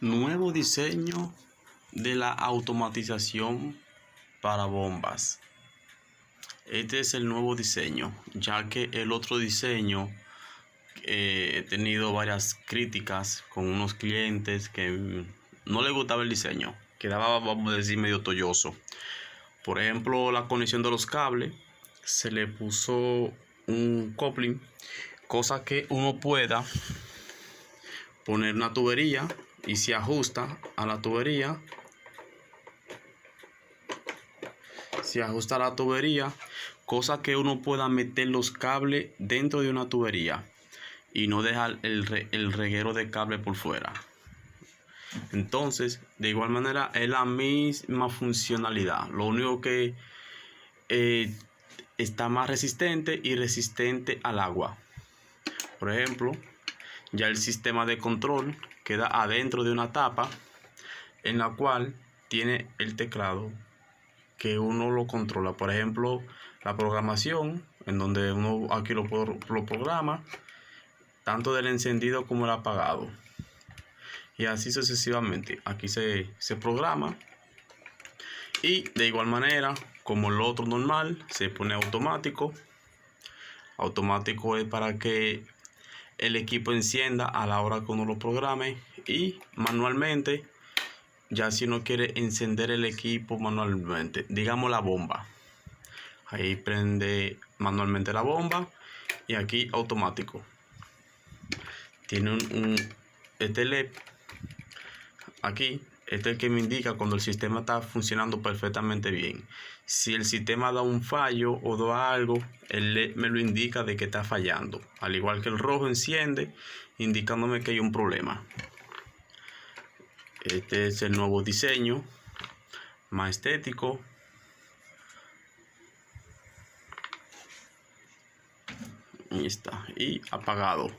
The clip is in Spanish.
Nuevo diseño de la automatización para bombas. Este es el nuevo diseño, ya que el otro diseño he tenido varias críticas con unos clientes que no les gustaba el diseño, quedaba, vamos a decir, medio tolloso. Por ejemplo, la conexión de los cables, se le puso un coupling, cosa que uno pueda poner una tubería y se ajusta a la tubería. Cosa que uno pueda meter los cables dentro de una tubería y no dejar el reguero de cable por fuera. Entonces, de igual manera, es la misma funcionalidad. Lo único que está más resistente y resistente al agua. Por ejemplo, ya el sistema de control queda adentro de una tapa en la cual tiene el teclado que uno lo controla. Por ejemplo, la programación, en donde uno aquí lo programa, tanto del encendido como el apagado. Y así sucesivamente. Aquí se programa. Y de igual manera, como el otro normal, se pone automático. Automático es para que el equipo encienda a la hora que uno lo programe. Y manualmente, ya si uno quiere encender el equipo manualmente, digamos la bomba, ahí prende manualmente la bomba y aquí automático. Tiene este LED aquí, este es el que me indica cuando el sistema está funcionando perfectamente bien. Si el sistema da un fallo o da algo, el LED me lo indica de que está fallando. Al igual que el rojo enciende, indicándome que hay un problema. Este es el nuevo diseño, más estético. Ahí está, y apagado.